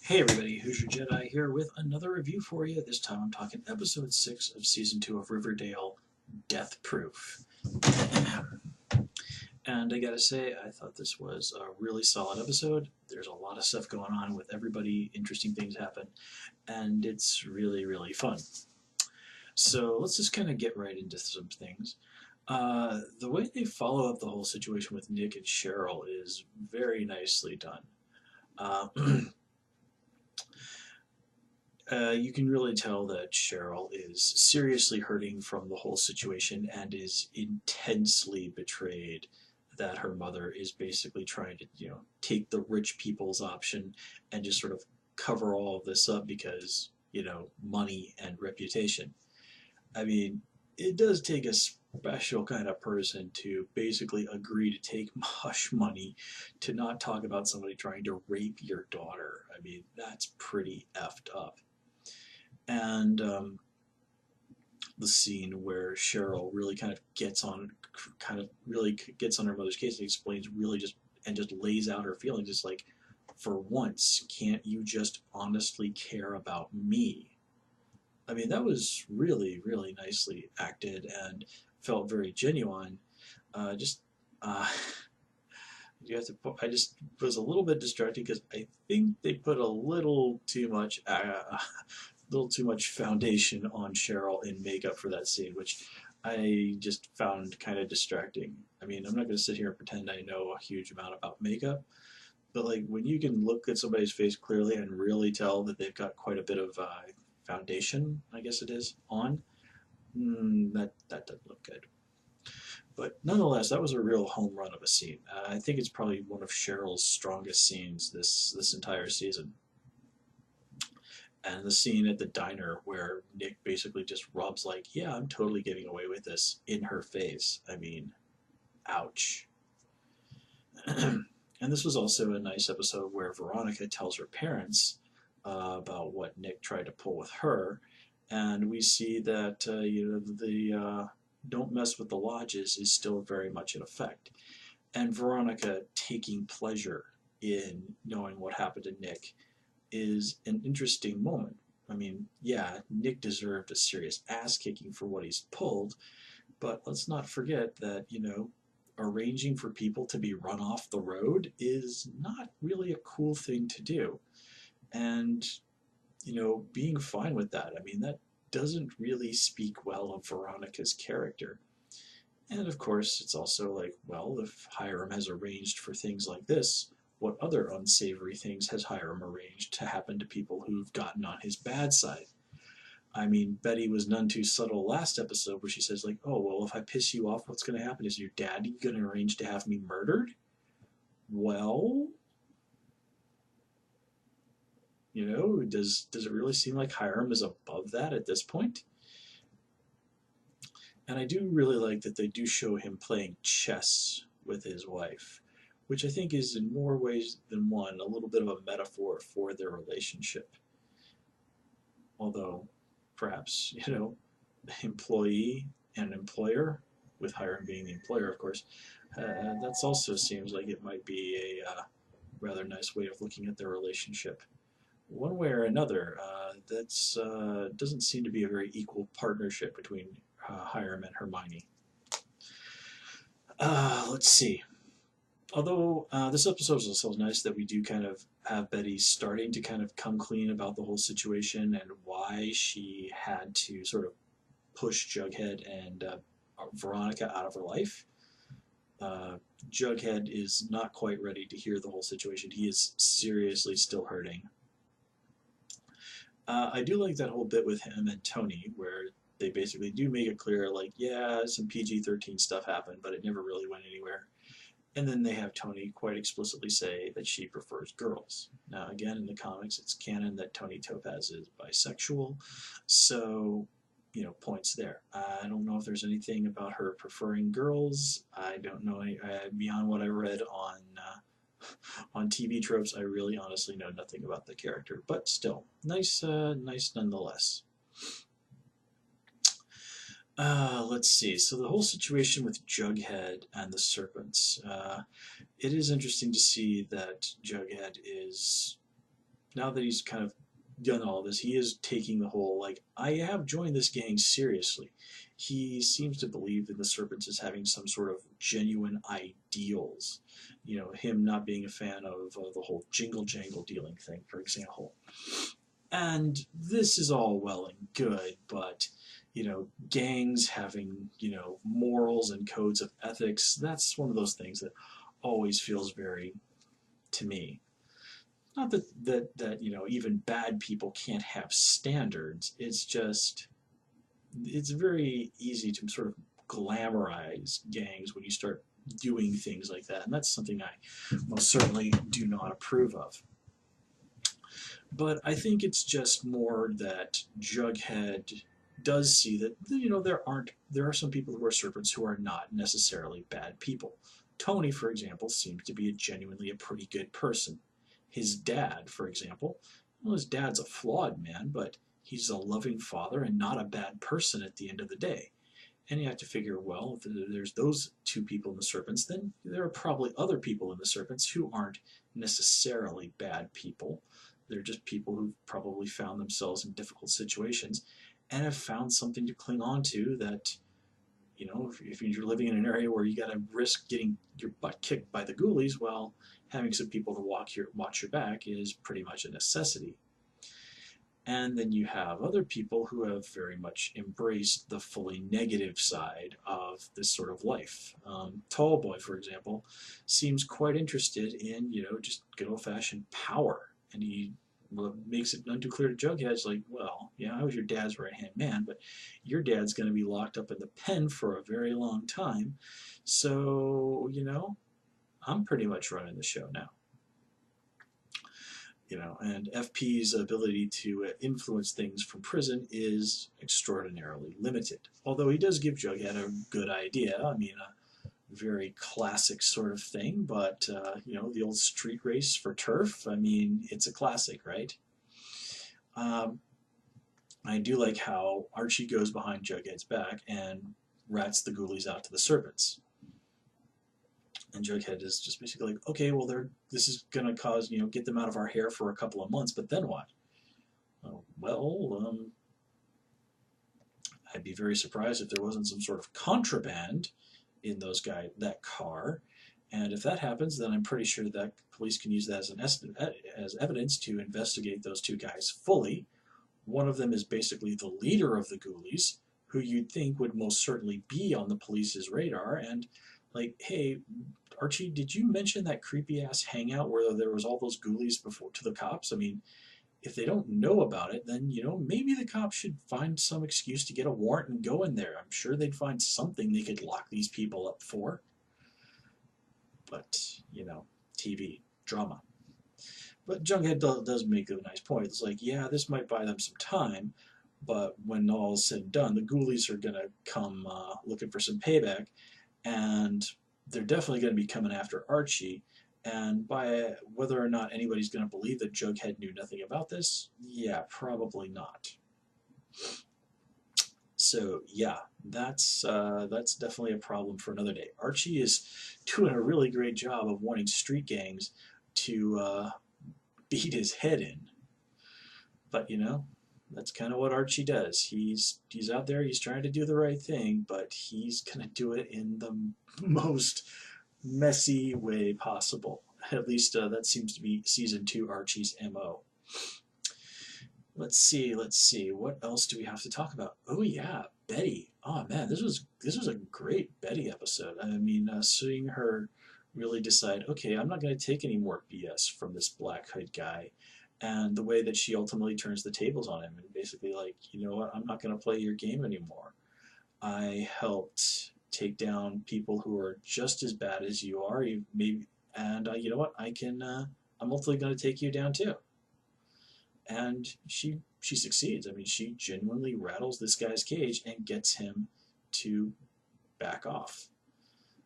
Hey everybody, Who's Your Jedi here with another review for you. This time I'm talking episode 6 of season 2 of Riverdale, Deathproof. And I gotta say, I thought this was a really solid episode. There's a lot of stuff going on with everybody, interesting things happen, and it's really, really fun. So let's just kind of get right into some things. The way they follow up the whole situation with Nick and Cheryl is very nicely done. Uh, you can really tell that Cheryl is seriously hurting from the whole situation and is intensely betrayed that her mother is basically trying to, take the rich people's option and just sort of cover all of this up because, money and reputation. I mean, it does take a special kind of person to basically agree to take hush money to not talk about somebody trying to rape your daughter. I mean, that's pretty effed up. And the scene where Cheryl really really gets on her mother's case and explains really just lays out her feelings. It's like, for once, can't you just honestly care about me? I mean, that was really, really nicely acted and felt very genuine. Just, uh, you have to. I just was a little bit distracted because I think they put little too much foundation on Cheryl in makeup for that scene, which I just found kind of distracting. I mean, I'm not going to sit here and pretend I know a huge amount about makeup, but like when you can look at somebody's face clearly and really tell that they've got quite a bit of foundation, I guess it is, on, that doesn't look good. But nonetheless, that was a real home run of a scene. I think it's probably one of Cheryl's strongest scenes this entire season. And the scene at the diner where Nick basically just rubs like, yeah, I'm totally getting away with this in her face. I mean, ouch. And this was also a nice episode where Veronica tells her parents about what Nick tried to pull with her, and we see that the don't mess with the lodges is still very much in effect, and Veronica taking pleasure in knowing what happened to Nick is an interesting moment. I mean, yeah, Nick deserved a serious ass kicking for what he's pulled, but let's not forget that, arranging for people to be run off the road is not really a cool thing to do. And, being fine with that, I mean, that doesn't really speak well of Veronica's character. And of course, it's also like, well, if Hiram has arranged for things like this, what other unsavory things has Hiram arranged to happen to people who've gotten on his bad side? I mean, Betty was none too subtle last episode where she says, like, oh, well, if I piss you off, what's going to happen? Is your daddy going to arrange to have me murdered? Well, does it really seem like Hiram is above that at this point? And I do really like that they do show him playing chess with his wife, which I think is in more ways than one a little bit of a metaphor for their relationship. Although, perhaps, employee and employer, with Hiram being the employer, of course, that also seems like it might be a rather nice way of looking at their relationship. One way or another, that's doesn't seem to be a very equal partnership between Hiram and Hermione. Let's see. Although this episode is also nice that we do kind of have Betty starting to kind of come clean about the whole situation and why she had to sort of push Jughead and Veronica out of her life. Jughead is not quite ready to hear the whole situation. He is seriously still hurting. I do like that whole bit with him and Tony where they basically do make it clear, like, yeah, some PG-13 stuff happened, but it never really went anywhere. And then they have Tony quite explicitly say that she prefers girls. Now, again, in the comics, it's canon that Tony Topaz is bisexual, so, points there. I don't know if there's anything about her preferring girls. I don't know, beyond what I read on TV tropes, I really honestly know nothing about the character, but still, nice nonetheless. Let's see. So the whole situation with Jughead and the Serpents. It is interesting to see that Jughead is now that he's kind of done all this, he is taking the whole, like, I have joined this gang seriously. He seems to believe in the Serpents as having some sort of genuine ideals. You know, him not being a fan of the whole jingle jangle dealing thing, for example. And this is all well and good, but, you know, gangs having, you know, morals and codes of ethics, that's one of those things that always feels very, to me, not that you know, even bad people can't have standards. It's just, it's very easy to sort of glamorize gangs when you start doing things like that, and that's something I most certainly do not approve of. But I think it's just more that Jughead does see that, you know, there are some people who are serpents who are not necessarily bad people. Tony, for example, seems to be genuinely a pretty good person. His dad, for example, well, his dad's a flawed man, but he's a loving father and not a bad person at the end of the day. And you have to figure, well, if there's those two people in the Serpents, then there are probably other people in the Serpents who aren't necessarily bad people. They're just people who've probably found themselves in difficult situations and have found something to cling on to that, you know, if you're living in an area where you got to risk getting your butt kicked by the ghoulies, well, having some people to watch your back is pretty much a necessity. And then you have other people who have very much embraced the fully negative side of this sort of life. Tall Boy, for example, seems quite interested in, you know, just good old-fashioned power. And he makes it none too clear to Jughead, it's like, well, yeah, I was your dad's right-hand man, but your dad's going to be locked up in the pen for a very long time. So, you know, I'm pretty much running the show now. You know, and FP's ability to influence things from prison is extraordinarily limited. Although he does give Jughead a good idea. I mean, a very classic sort of thing, but, you know, the old street race for turf, I mean, it's a classic, right? Um, I do like how Archie goes behind Jughead's back and rats the ghoulies out to the Serpents. And Jughead is just basically like, okay, well, this is going to cause, you know, get them out of our hair for a couple of months, but then what? Well, I'd be very surprised if there wasn't some sort of contraband in that car. And if that happens, then I'm pretty sure that police can use that as evidence to investigate those two guys fully. One of them is basically the leader of the Ghoulies, who you'd think would most certainly be on the police's radar. And like, hey, Archie, did you mention that creepy ass hangout where there was all those Ghoulies before to the cops? I mean, if they don't know about it, then, you know, maybe the cops should find some excuse to get a warrant and go in there. I'm sure they'd find something they could lock these people up for. But, you know, TV, drama. But Jughead does make a nice point. It's like, yeah, this might buy them some time, but when all is said and done, the Ghoulies are going to come looking for some payback, and they're definitely going to be coming after Archie. And by whether or not anybody's going to believe that Jughead knew nothing about this, yeah, probably not. So yeah, that's definitely a problem for another day. Archie is doing a really great job of wanting street gangs to beat his head in, but you know, that's kind of what Archie does. He's out there, he's trying to do the right thing, but he's gonna do it in the most messy way possible. At least that seems to be season 2 Archie's MO. Let's see. What else do we have to talk about? Oh yeah, Betty. Oh man, this was a great Betty episode. I mean, seeing her really decide, okay, I'm not going to take any more BS from this Black Hood guy, and the way that she ultimately turns the tables on him and basically like, you know what, I'm not going to play your game anymore. I helped take down people who are just as bad as you are, you maybe, and you know what, I can. I'm ultimately going to take you down too. And she succeeds. I mean, she genuinely rattles this guy's cage and gets him to back off.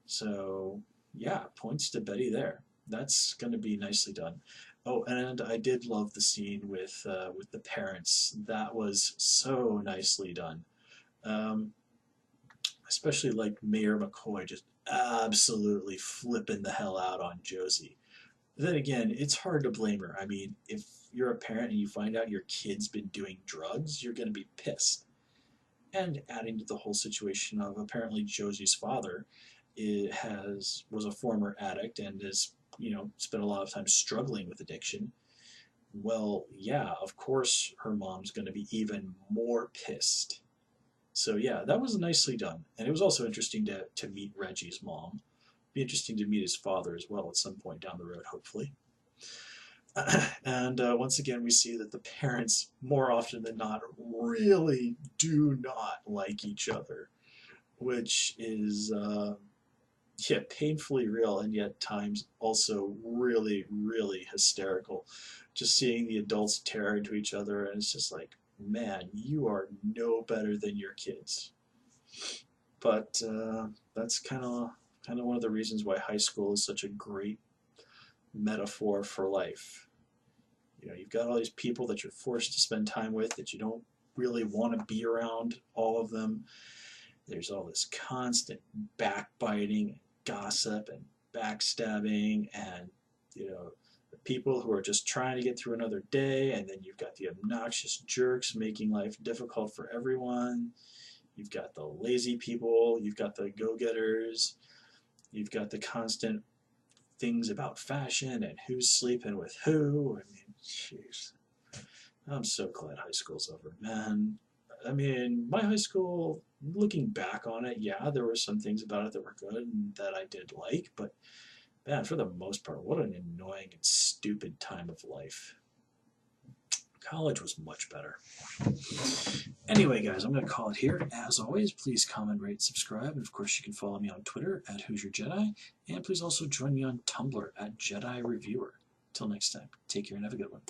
So yeah, points to Betty there. That's going to be nicely done. Oh, and I did love the scene with the parents. That was so nicely done. Um, Especially like Mayor McCoy just absolutely flipping the hell out on Josie. Then again, it's hard to blame her. I mean, if you're a parent and you find out your kid's been doing drugs, you're going to be pissed. And adding to the whole situation of apparently Josie's father was a former addict and has spent a lot of time struggling with addiction. Well, yeah, of course her mom's going to be even more pissed. So yeah, that was nicely done, and it was also interesting to meet Reggie's mom. Be interesting to meet his father as well at some point down the road, hopefully. And once again, we see that the parents, more often than not, really do not like each other, which is, yeah, painfully real and yet times also really, really hysterical. Just seeing the adults tear into each other, and it's just like, man, you are no better than your kids. But that's kind of one of the reasons why high school is such a great metaphor for life. You've got all these people that you're forced to spend time with that you don't really want to be around, all of them. There's all this constant backbiting and gossip and backstabbing and, the people who are just trying to get through another day, and then you've got the obnoxious jerks making life difficult for everyone. You've got the lazy people, you've got the go-getters, you've got the constant things about fashion and who's sleeping with who. I mean, jeez. I'm so glad high school's over, man. I mean, my high school, looking back on it, yeah, there were some things about it that were good and that I did like, but man, for the most part, what an annoying and stupid time of life. College was much better. Anyway, guys, I'm going to call it here. As always, please comment, rate, subscribe, and of course, you can follow me on Twitter at Who's Your Jedi, and please also join me on Tumblr at Jedi Reviewer. Till next time, take care and have a good one.